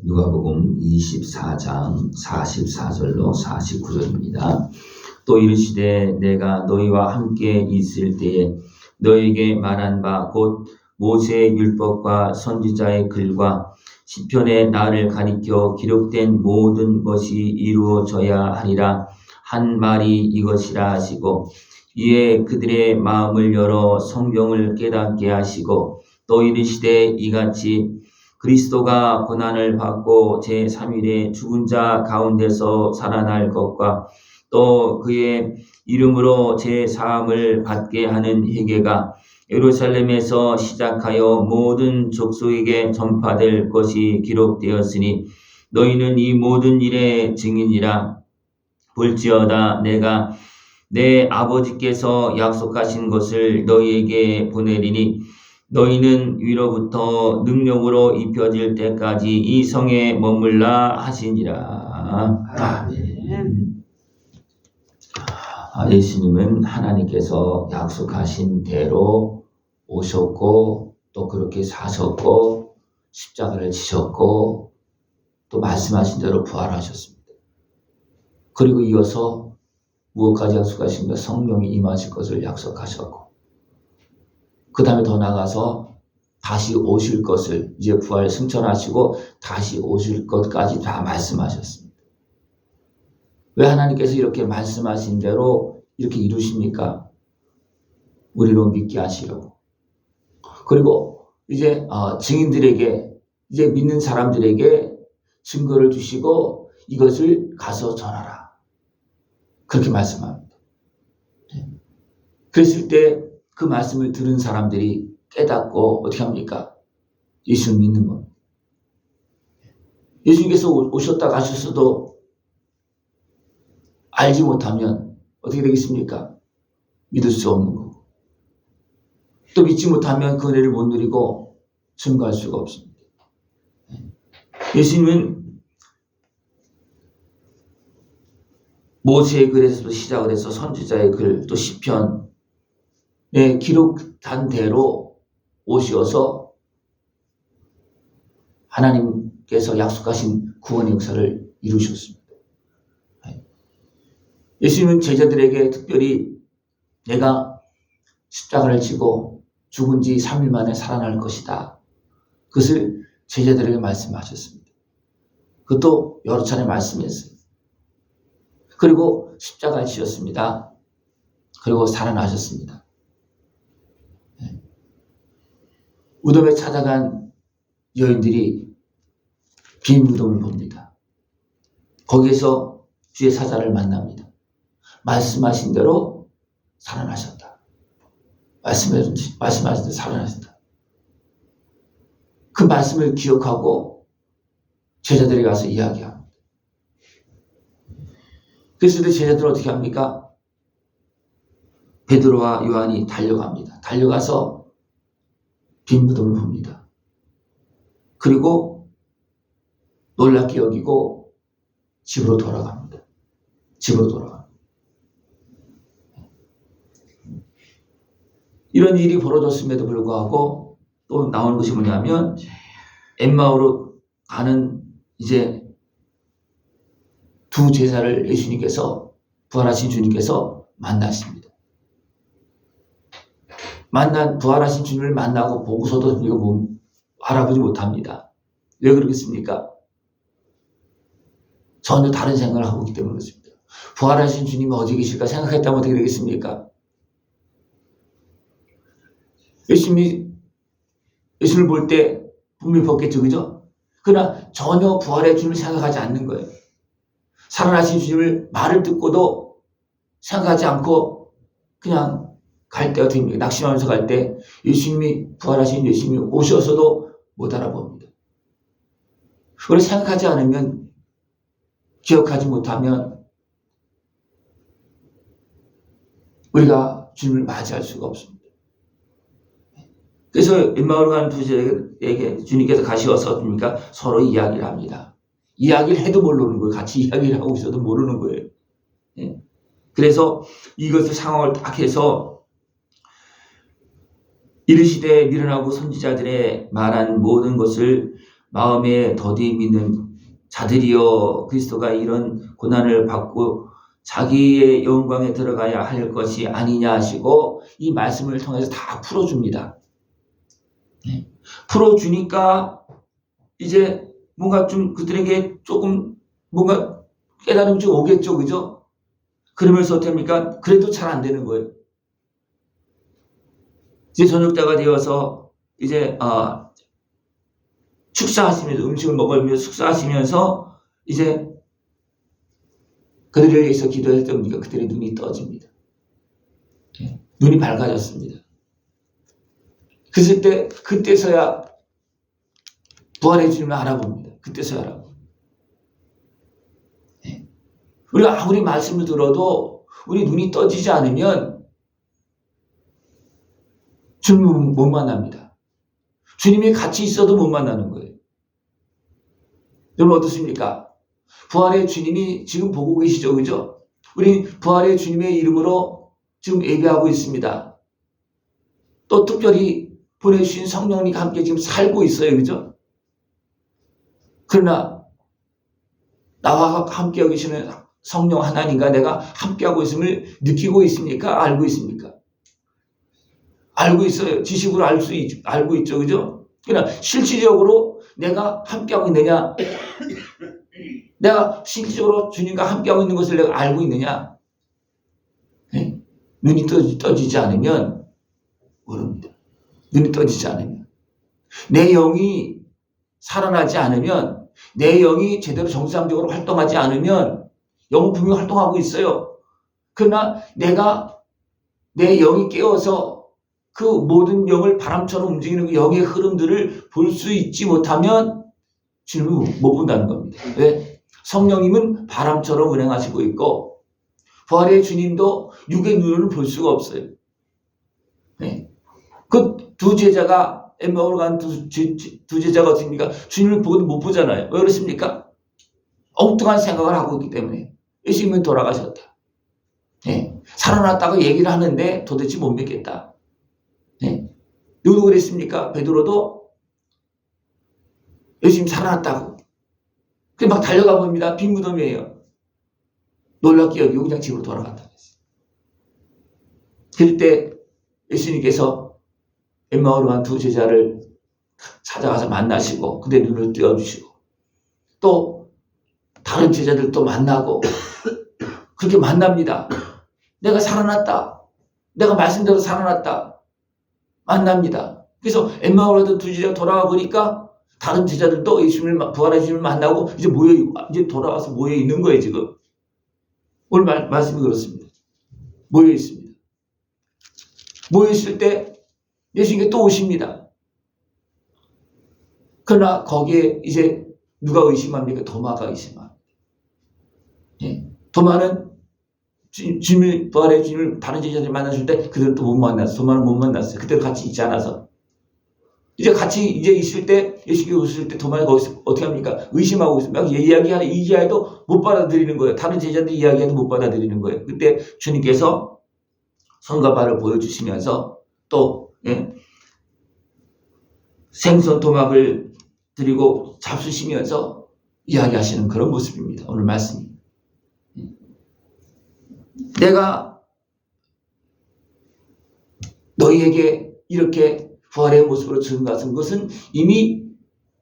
누가복음 24장 44절로 49절입니다. 또 이르시되 내가 너희와 함께 있을 때에 너희에게 말한 바 곧 모세의 율법과 선지자의 글과 시편의 나를 가리켜 기록된 모든 것이 이루어져야 하리라 한 말이 이것이라 하시고, 이에 그들의 마음을 열어 성경을 깨닫게 하시고, 또 이르시되 이같이 그리스도가 고난을 받고 제3일에 죽은 자 가운데서 살아날 것과 또 그의 이름으로 제4함을 받게 하는 회개가 예루살렘에서 시작하여 모든 족속에게 전파될 것이 기록되었으니 너희는 이 모든 일의 증인이라. 볼지어다 내가 내 아버지께서 약속하신 것을 너희에게 보내리니 너희는 위로부터 능력으로 입혀질 때까지 이 성에 머물라 하시니라. 아멘. 예수님은 하나님께서 약속하신 대로 오셨고 또 그렇게 사셨고 십자가를 지셨고 또 말씀하신 대로 부활하셨습니다. 그리고 이어서 무엇까지 약속하신가? 성령이 임하실 것을 약속하셨고, 그 다음에 더 나가서 다시 오실 것을, 이제 부활 승천하시고 다시 오실 것까지 다 말씀하셨습니다. 왜 하나님께서 이렇게 말씀하신 대로 이렇게 이루십니까? 우리로 믿게 하시려고. 그리고 이제 증인들에게, 이제 믿는 사람들에게 증거를 주시고 이것을 가서 전하라, 그렇게 말씀합니다. 그랬을 때 그 말씀을 들은 사람들이 깨닫고 어떻게 합니까? 예수를 믿는 겁니다. 예수님께서 오셨다 가셨어도 알지 못하면 어떻게 되겠습니까? 믿을 수 없는 거고, 또 믿지 못하면 그 은혜를 못 누리고 증거할 수가 없습니다. 예수님은 모세의 글에서도 시작을 해서 선지자의 글, 또 시편에 기록한 대로 오셔서 하나님께서 약속하신 구원의 역사를 이루셨습니다. 예수님은 제자들에게 특별히 내가 십자가를 지고 죽은 지 3일 만에 살아날 것이다, 그것을 제자들에게 말씀하셨습니다. 그것도 여러 차례 말씀했어요. 그리고 십자가를 지었습니다. 그리고 살아나셨습니다. 무덤에 찾아간 여인들이 빈 무덤을 봅니다. 거기에서 주의 사자를 만납니다. 말씀하신 대로 살아나셨다. 말씀하신 대로 살아나셨다. 그 말씀을 기억하고 제자들이 가서 이야기합니다. 그래서 제자들은 어떻게 합니까? 베드로와 요한이 달려갑니다. 달려가서 빈 무덤을 봅니다. 그리고 놀랍게 여기고 집으로 돌아갑니다. 집으로 돌아갑니다. 이런 일이 벌어졌음에도 불구하고 또 나오는 것이 뭐냐면, 엠마오로 가는 이제 두 제자를 예수님께서, 부활하신 주님께서 만나십니다. 부활하신 주님을 만나고 보고서도 이거 알아보지 못합니다. 왜 그러겠습니까? 전혀 다른 생각을 하고 있기 때문에 그렇습니다. 부활하신 주님이 어디 계실까 생각했다면 어떻게 되겠습니까? 예수님을 볼 때 분명히 봤겠죠, 그죠? 그러나 전혀 부활의 주님을 생각하지 않는 거예요. 살아나신 주님을 말을 듣고도 생각하지 않고 그냥 갈 때 어떻게 합니까? 낙심하면서 갈 때 예수님이, 부활하신 예수님이 오셔서도 못 알아봅니다. 그걸 생각하지 않으면, 기억하지 못하면 우리가 주님을 맞이할 수가 없습니다. 그래서 엠마오로 가는 두 제자에게 주님께서 가셔서 서로 이야기를 합니다. 이야기를 해도 모르는 거예요. 같이 이야기를 하고 있어도 모르는 거예요. 그래서 이것을 상황을 딱 해서 이르시되 미련하고 선지자들의 말한 모든 것을 마음에 더디 믿는 자들이여, 그리스도가 이런 고난을 받고 자기의 영광에 들어가야 할 것이 아니냐 하시고 이 말씀을 통해서 다 풀어줍니다. 풀어주니까 이제 뭔가 좀 그들에게 조금 뭔가 깨달음이 좀 오겠죠, 그죠? 그러면서 어떻습니까? 그래도 잘 안 되는 거예요. 이제 저녁 때가 되어서 이제 축사하시면서 음식을 먹으면서 축사하시면서 이제 그들을 위해서 기도했던 우리가 그들의 눈이 떠집니다. 눈이 밝아졌습니다. 그때서야 부활의 주님을 알아봅니다. 그때서야 알아봅니다. 우리가 아무리 말씀을 들어도 우리 눈이 떠지지 않으면 주님을 못 만납니다. 주님이 같이 있어도 못 만나는 거예요. 여러분 어떻습니까? 부활의 주님이 지금 보고 계시죠, 그죠? 우리 부활의 주님의 이름으로 지금 예배하고 있습니다. 또 특별히 보내주신 성령님과 함께 지금 살고 있어요, 그죠? 그러나 나와 함께 계시는 성령 하나님과 내가 함께하고 있음을 느끼고 있습니까? 알고 있습니까? 알고 있어요. 지식으로 알고 있죠, 그죠? 그러나 실질적으로 내가 함께하고 있느냐? 내가 실질적으로 주님과 함께하고 있는 것을 내가 알고 있느냐? 네? 눈이 떠지지 않으면 모릅니다. 눈이 떠지지 않으면. 내 영이 살아나지 않으면, 내 영이 제대로 정상적으로 활동하지 않으면 영은 분명히 활동하고 있어요. 그러나 내 영이 깨어서 그 모든 영을 바람처럼 움직이는 그 영의 흐름들을 볼 수 있지 못하면 주님을 못 본다는 겁니다. 왜? 성령님은 바람처럼 운행하시고 있고 부활의 주님도 육의 눈으로는 볼 수가 없어요. 네. 그 두 제자가 엠마오로 간 두 제자가 어떻습니까? 주님을 보고도 못 보잖아요. 왜 그렇습니까? 엉뚱한 생각을 하고 있기 때문에. 예수님은 돌아가셨다. 네. 살아났다고 얘기를 하는데 도대체 못 믿겠다. 네. 누구도 그랬습니까? 베드로도 예수님 살아났다고. 그래서 막 달려가 봅니다. 빈 무덤이에요. 놀랍게 여기고 그냥 집으로 돌아갔다 그랬어요. 그럴 때 예수님께서 엠마오로 간 두 제자를 찾아가서 만나시고 그들의 눈을 띄워주시고 또 다른 제자들도 만나고 그렇게 만납니다. 내가 살아났다. 내가 말씀대로 살아났다. 만납니다. 그래서 엠마오로 가던 두 제자가 돌아와 보니까 다른 제자들도 예수님을 부활의 주님을 만나고 이제 돌아와서 모여 있는 거예요, 지금. 오늘 말씀이 그렇습니다. 모여 있습니다. 모여 있을 때 예수님께 또 오십니다. 그러나 거기에 이제 누가 의심합니까? 도마가 의심합니다. 예. 도마는 주님을, 부활의 주님을 다른 제자들이 만났을 때 그들은 또 못 만났어요. 도마는 못 만났어요. 그때로 같이 있지 않아서. 이제 같이 있을 때, 예수님이 오실 때 도마가 거기서 어떻게 합니까? 의심하고 있습니다. 이야기해도 못 받아들이는 거예요. 다른 제자들이 이야기해도 못 받아들이는 거예요. 그때 주님께서 손과 발을 보여주시면서 또, 예, 생선 도막을 드리고 잡수시면서 이야기하시는 그런 모습입니다. 오늘 말씀이. 내가 너희에게 이렇게 부활의 모습으로 증거한 것은 이미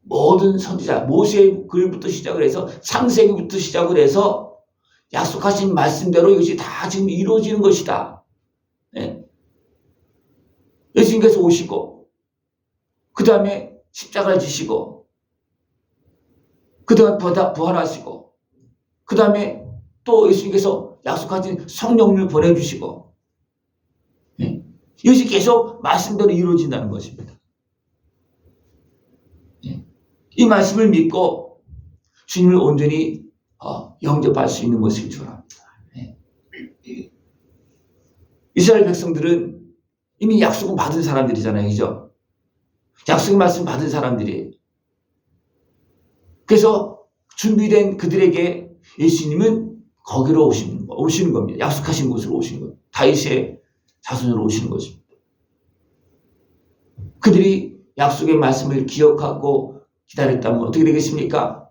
모든 선지자, 모세의 글부터 시작을 해서 창세기부터 시작을 해서 약속하신 말씀대로 이것이 다 지금 이루어지는 것이다. 네. 예수님께서 오시고 그 다음에 십자가를 지시고 그 다음에 부활하시고 그 다음에 또 예수님께서 약속하신 성령님을 보내주시고 네. 이것이 계속 말씀대로 이루어진다는 것입니다. 네. 이 말씀을 믿고 주님을 온전히 영접할 수 있는 것을 주랍니다. 네. 이스라엘 백성들은 이미 약속을 받은 사람들이잖아요. 그죠? 약속의 말씀 받은 사람들이에요. 그래서 준비된 그들에게 예수님은 거기로 오시는 겁니다. 약속하신 곳으로 오시는 겁니다. 다윗의 자손으로 오시는 것입니다. 그들이 약속의 말씀을 기억하고 기다렸다면 어떻게 되겠습니까?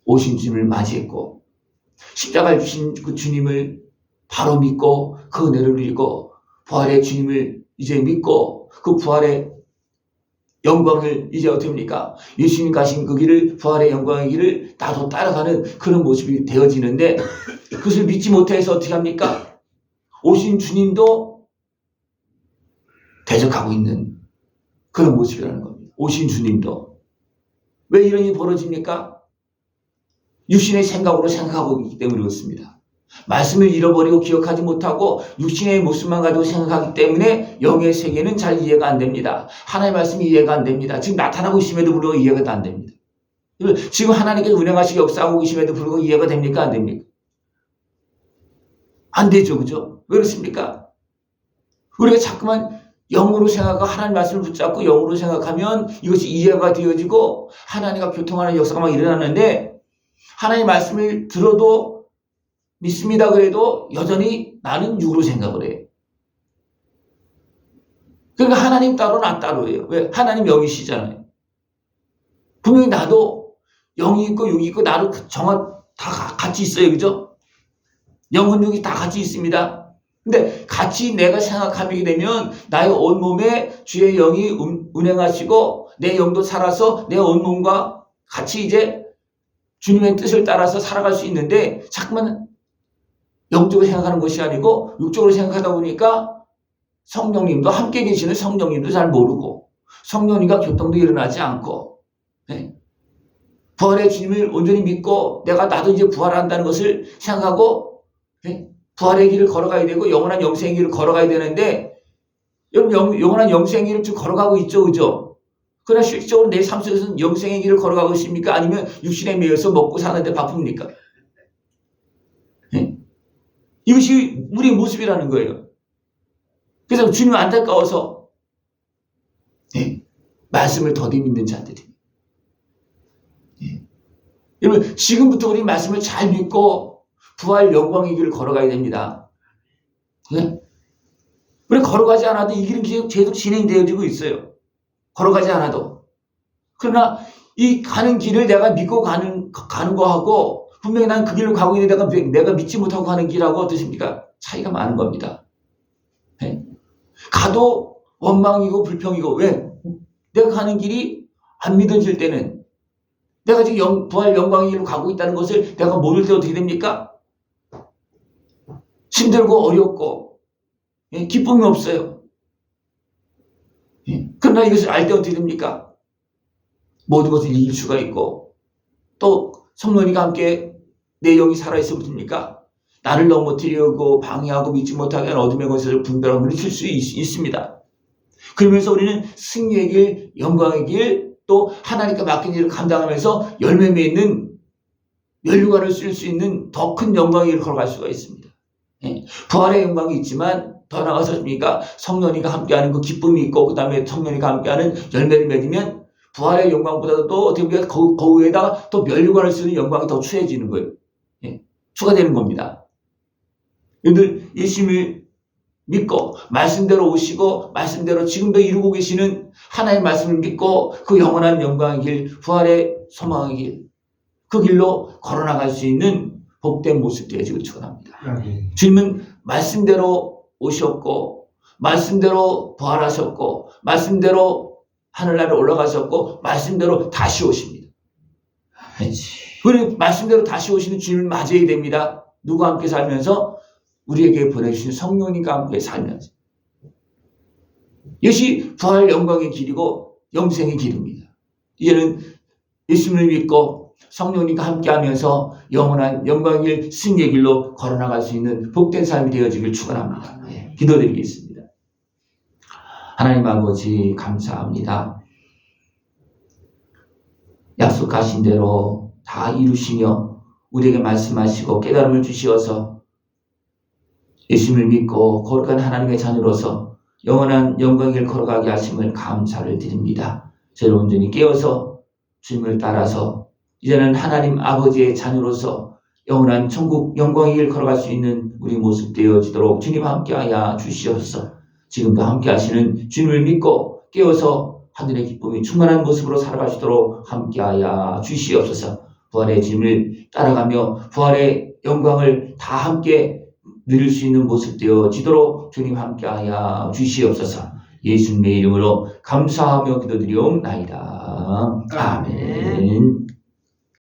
오신 주님을 맞이했고 십자가를 주신 그 주님을 바로 믿고 그 은혜를 누리고 부활의 주님을 이제 믿고 그 부활의 영광을 이제 어떻게 합니까? 예수님 가신 그 길을, 부활의 영광의 길을 나도 따라가는 그런 모습이 되어지는데 그것을 믿지 못해서 어떻게 합니까? 오신 주님도 대적하고 있는 그런 모습이라는 겁니다. 오신 주님도. 왜 이런 일이 벌어집니까? 육신의 생각으로 생각하고 있기 때문에 그렇습니다. 말씀을 잃어버리고 기억하지 못하고 육신의 모습만 가지고 생각하기 때문에 영의 세계는 잘 이해가 안 됩니다. 하나님의 말씀이 이해가 안 됩니다. 지금 나타나고 있음에도 불구하고 이해가 안 됩니다. 지금 하나님께서 운행하시고 역사하고 계심에도 불구하고 이해가 됩니까? 안 됩니까? 안 되죠. 그죠? 왜 그렇습니까? 우리가 자꾸만 영으로 생각하고 하나님 말씀을 붙잡고 영으로 생각하면 이것이 이해가 되어지고 하나님과 교통하는 역사가 막 일어나는데 하나님의 말씀을 들어도 믿습니다 그래도 여전히 나는 육으로 생각을 해요. 그러니까 하나님 따로 나 따로예요. 왜? 하나님 영이시잖아요. 분명히 나도 영이 있고 육이 있고 나도 다 같이 있어요. 그죠? 영혼 육이 다 같이 있습니다. 근데 같이 내가 생각하게 되면 나의 온몸에 주의 영이 운행하시고 내 영도 살아서 내 온몸과 같이 이제 주님의 뜻을 따라서 살아갈 수 있는데 자꾸만 영적으로 생각하는 것이 아니고 육적으로 생각하다 보니까 성령님도 함께 계시는 성령님도 잘 모르고 성령님과 교통도 일어나지 않고 부활의 주님을 온전히 믿고 나도 이제 부활한다는 것을 생각하고 부활의 길을 걸어가야 되고 영원한 영생의 길을 걸어가야 되는데 여러분 영원한 영생의 길을 쭉 걸어가고 있죠. 그죠? 그러나 실질적으로 내 삶 속에서는 영생의 길을 걸어가고 있습니까? 아니면 육신에 매여서 먹고 사는데 바쁩니까? 이것이 우리의 모습이라는 거예요. 그래서 주님 안타까워서 말씀을 더디 믿는 자들이 여러분 지금부터 우리 말씀을 잘 믿고 부활 영광의 길을 걸어가야 됩니다. 우리 걸어가지 않아도 이 길은 계속 진행되어지고 있어요. 걸어가지 않아도. 그러나 이 가는 길을 내가 믿고 가는 거하고 분명히 난 그 길로 가고 있는데 내가 믿지 못하고 가는 길하고 어떠십니까? 차이가 많은 겁니다. 가도 원망이고 불평이고 왜? 내가 가는 길이 안 믿어질 때는 내가 지금 부활 영광의 길로 가고 있다는 것을 내가 모를 때 어떻게 됩니까? 힘들고 어렵고 기쁨이 없어요. 그러나 이것을 알 때 어떻게 됩니까? 모든 것을 이길 수가 있고 또 성령님과 함께 내 영이 살아있으면 됩니까? 나를 넘어뜨리려고 방해하고 믿지 못하게 하는 어둠의 것을 분별하고 물리칠 수 있습니다. 그러면서 우리는 승리의 길, 영광의 길, 또 하나님께 맡긴 일을 감당하면서 열매 맺는 면류관을 쓸 수 있는 더 큰 영광의 길을 걸어갈 수가 있습니다. 부활의 영광이 있지만 더 나아가서 성령님과 함께하는 그 기쁨이 있고 그 다음에 성령님과 함께하는 열매를 맺으면 부활의 영광보다도 또 어떻게 보면 그 위에다가 또 면류관을 쓰는 영광이 더 추해지는 거예요. 추가되는 겁니다. 여러분들 예수님을 믿고 말씀대로 오시고 말씀대로 지금도 이루고 계시는 하나님의 말씀을 믿고 그 영원한 영광의 길, 부활의 소망의 길, 그 길로 걸어나갈 수 있는 복된 모습 되어지고 축원합니다. 주님은 말씀대로 오셨고 말씀대로 부활하셨고 말씀대로 하늘나라에 올라가셨고 말씀대로 다시 오십니다. 우리 말씀대로 다시 오시는 주님을 맞이해야 됩니다. 누구와 함께 살면서? 우리에게 보내주신 성령님과 함께 살면서. 이것이 부활 영광의 길이고 영생의 길입니다. 이제는 예수님을 믿고 성령님과 함께하면서 영원한 영광의 길, 승리의 길로 걸어나갈 수 있는 복된 삶이 되어지길 축원합니다. 기도드리겠습니다. 하나님 아버지 감사합니다. 약속하신 대로 다 이루시며 우리에게 말씀하시고 깨달음을 주시어서 예수님을 믿고 거룩한 하나님의 자녀로서 영원한 영광의 길 걸어가게 하심을 감사를 드립니다. 저를 온전히 깨어서 주님을 따라서 이제는 하나님 아버지의 자녀로서 영원한 천국 영광의 길 걸어갈 수 있는 우리 모습 되어지도록 주님 함께하여 주시옵소서. 지금도 함께 하시는 주님을 믿고 깨어서 하늘의 기쁨이 충만한 모습으로 살아갈 수 있도록 함께하여 주시옵소서. 부활의 주님을 따라가며 부활의 영광을 다 함께 누릴 수 있는 모습 되어지도록 주님 함께하여 주시옵소서. 예수님의 이름으로 감사하며 기도드리옵나이다. 아멘.